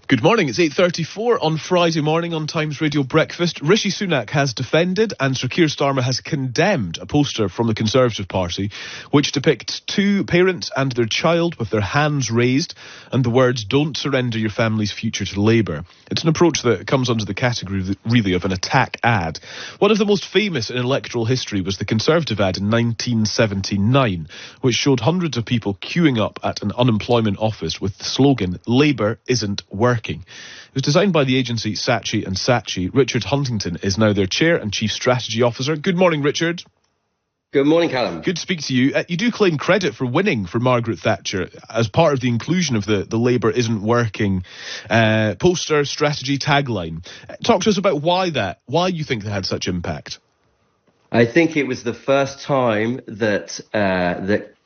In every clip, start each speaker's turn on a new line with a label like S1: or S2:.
S1: Good morning, it's 8:34 on Friday morning on Times Radio Breakfast. Rishi Sunak has defended and Sir Keir Starmer has condemned a poster from the Conservative Party which depicts two parents and their child with their hands raised and the words, "Don't surrender your family's future to Labour." It's an approach that comes under the category, really, of an attack ad. One of the most famous in electoral history was the Conservative ad in 1979, which showed hundreds of people queuing up at an unemployment office with the slogan, "Labour isn't working." It was designed by the agency Saatchi and Saatchi. Richard Huntington is now their chair and chief strategy officer. Good morning, Richard.
S2: Good morning, Callum.
S1: Good to speak to you. You do claim credit for winning for Margaret Thatcher as part of the inclusion of the Labour isn't working poster, strategy, tagline. Talk to us about why you think they had such impact.
S2: I think it was the first time that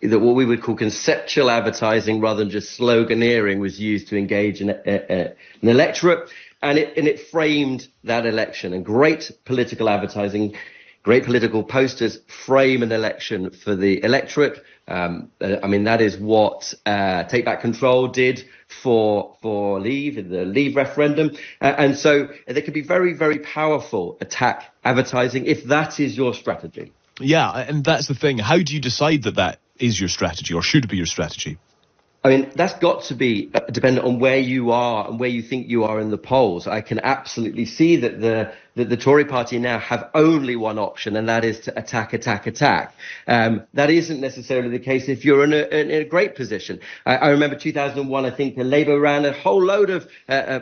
S2: what we would call conceptual advertising rather than just sloganeering was used to engage an electorate, and it framed that election. And great political advertising, great political posters frame an election for the electorate. That is what Take Back Control did for Leave in the Leave referendum. And so there could be very, very powerful attack advertising if that is your strategy.
S1: Yeah, and that's the thing. How do you decide that is your strategy or should be your strategy?
S2: I mean, that's got to be dependent on where you are and where you think you are in the polls. I can absolutely see that the Tory party now have only one option, and that is to attack. That isn't necessarily the case if you're in a great position. I remember 2001, I think Labour ran a whole load of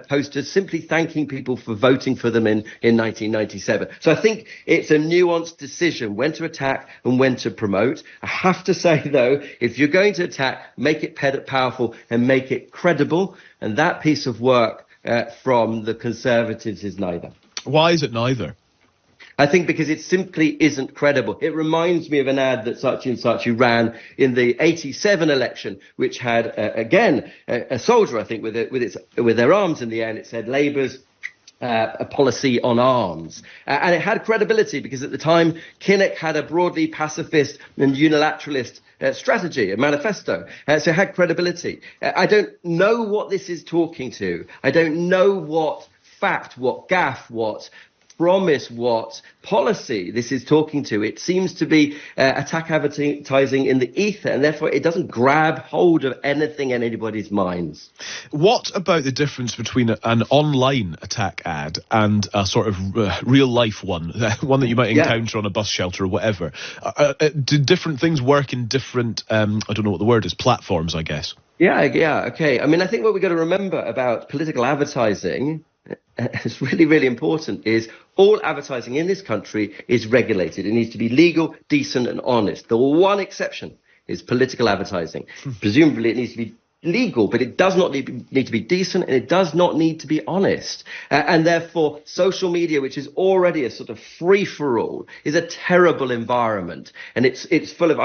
S2: posters simply thanking people for voting for them in 1997. So I think it's a nuanced decision when to attack and when to promote. I have to say, though, if you're going to attack, make it powerful and make it credible. And that piece of work from the Conservatives is neither.
S1: Why is it neither?
S2: I think because it simply isn't credible. It reminds me of an ad that Saatchi and Saatchi ran in the 87 election, which had, a soldier, I think, with their arms in the air, and it said Labour's a policy on arms. And it had credibility because at the time, Kinnock had a broadly pacifist and unilateralist strategy, a manifesto. So it had credibility. I don't know what this is talking to. I don't know what fact, what gaffe, what promise, what policy this is talking to. It seems to be attack advertising in the ether, and therefore it doesn't grab hold of anything in anybody's minds.
S1: What about the difference between an online attack ad and a sort of real-life one that you might encounter on a bus shelter or whatever? Do different things work in different, I don't know what the word is, platforms, I guess?
S2: Yeah, okay. I mean, I think what we've got to remember about political advertising, it's really, really important, is all advertising in this country is regulated. It needs to be legal, decent and honest. The one exception is political advertising. Presumably it needs to be legal, but it does not need to be decent, and it does not need to be honest. And therefore, social media, which is already a sort of free-for-all, is a terrible environment. And it's full of,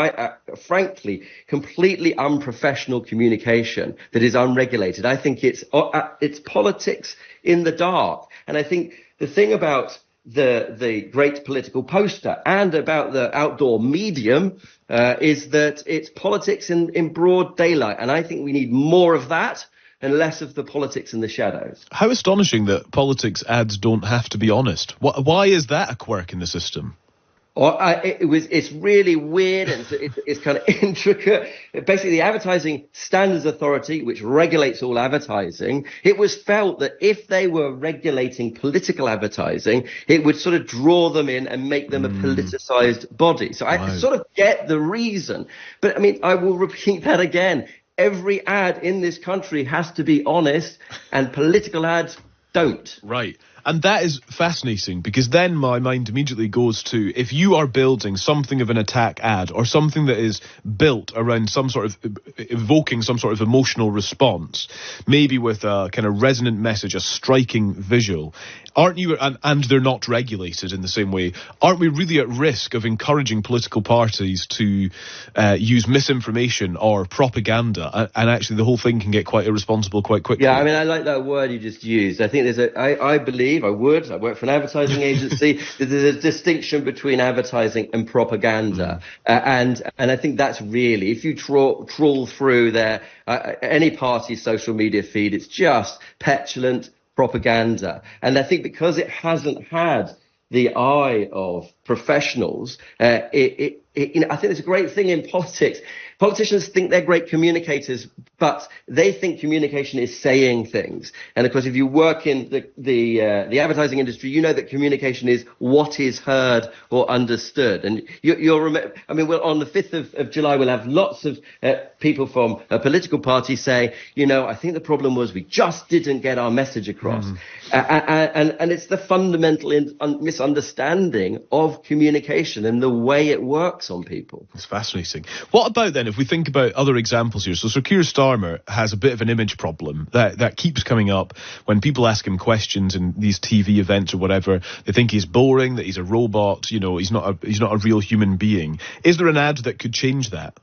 S2: frankly, completely unprofessional communication that is unregulated. I think it's politics in the dark. And I think the thing about the great political poster and about the outdoor medium is that it's politics in broad daylight. And I think we need more of that and less of the politics in the shadows.
S1: How astonishing that politics ads don't have to be honest. Why is that a quirk in the system?
S2: It's really weird, and it's kind of intricate. Basically, the Advertising Standards Authority, which regulates all advertising, it was felt that if they were regulating political advertising, it would sort of draw them in and make them a politicized body. So I sort of get the reason. But I mean, I will repeat that again. Every ad in this country has to be honest, and political ads don't.
S1: Right. And that is fascinating, because then my mind immediately goes to, if you are building something of an attack ad or something that is built around some sort of evoking some sort of emotional response, maybe with a kind of resonant message, a striking visual, aren't you, and they're not regulated in the same way, aren't we really at risk of encouraging political parties to use misinformation or propaganda, and actually the whole thing can get quite irresponsible quite quickly?
S2: Yeah, I mean, I like that word you just used. I think I believe believe, I work for an advertising agency, that there's a distinction between advertising and propaganda. And I think that's really, if you trawl through any party's social media feed, it's just petulant propaganda. And I think because it hasn't had the eye of professionals, I think it's a great thing in politics. Politicians think they're great communicators, but they think communication is saying things. And of course, if you work in the advertising industry, you know that communication is what is heard or understood. And you'll remember, I mean, on the 5th of July, we'll have lots of people from a political party say, I think the problem was we just didn't get our message across. And it's the fundamental misunderstanding of communication and the way it works on people.
S1: It's fascinating. What about then, if we think about other examples here? So Sir Keir Starmer has a bit of an image problem that keeps coming up when people ask him questions in these TV events or whatever. They think he's boring, that he's a robot, he's not a real human being. Is there an ad that could change that?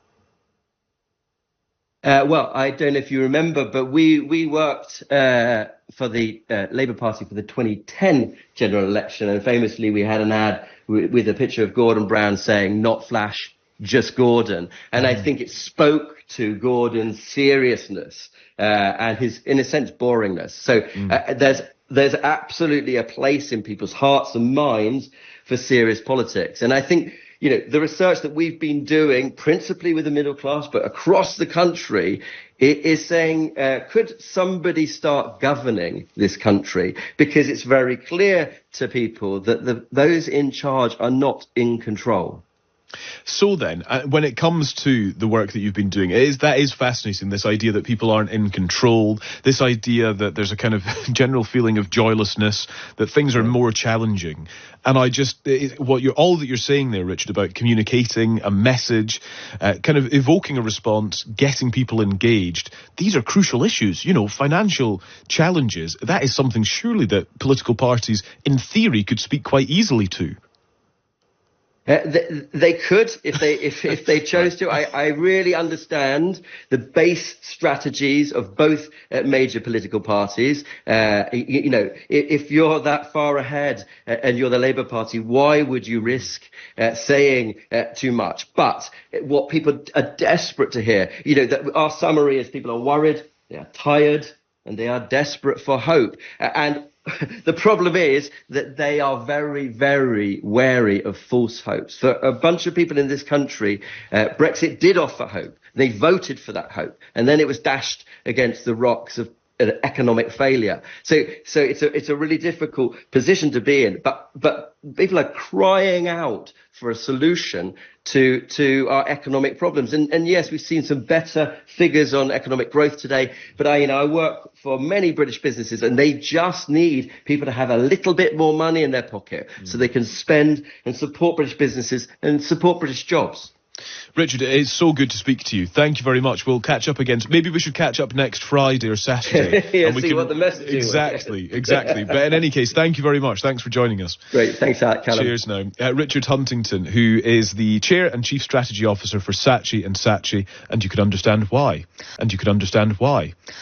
S2: Well, I don't know if you remember, but we worked for the Labour Party for the 2010 general election, and famously we had an ad with a picture of Gordon Brown saying, "Not Flash, just Gordon." And I think it spoke to Gordon's seriousness and his, in a sense, boringness. So there's absolutely a place in people's hearts and minds for serious politics. And I think, the research that we've been doing, principally with the middle class, but across the country, is saying, could somebody start governing this country? Because it's very clear to people that those in charge are not in control.
S1: So then, when it comes to the work that you've been doing, that is fascinating, this idea that people aren't in control, this idea that there's a kind of general feeling of joylessness, that things are more challenging. And all that you're saying there, Richard, about communicating a message, kind of evoking a response, getting people engaged, these are crucial issues, financial challenges. That is something surely that political parties, in theory, could speak quite easily to.
S2: They could if they chose to. I really understand the base strategies of both major political parties. If you're that far ahead and you're the Labour Party, why would you risk saying too much? But what people are desperate to hear, that our summary is people are worried, they are tired, and they are desperate for hope. And the problem is that they are very, very wary of false hopes. For a bunch of people in this country, Brexit did offer hope. They voted for that hope, and then it was dashed against the rocks of economic failure. So it's a really difficult position to be in. But people are crying out for a solution to our economic problems. And yes, we've seen some better figures on economic growth today. But I work for many British businesses, and they just need people to have a little bit more money in their pocket so they can spend and support British businesses and support British jobs.
S1: Richard, it's so good to speak to you. Thank you very much. We'll catch up again. Maybe we should catch up next Friday or Saturday.
S2: And we see what the message is.
S1: Exactly. But in any case, thank you very much. Thanks for joining us.
S2: Great. Thanks, Callum.
S1: Cheers now. Richard Huntington, who is the Chair and Chief Strategy Officer for Saatchi and Saatchi, and you could understand why.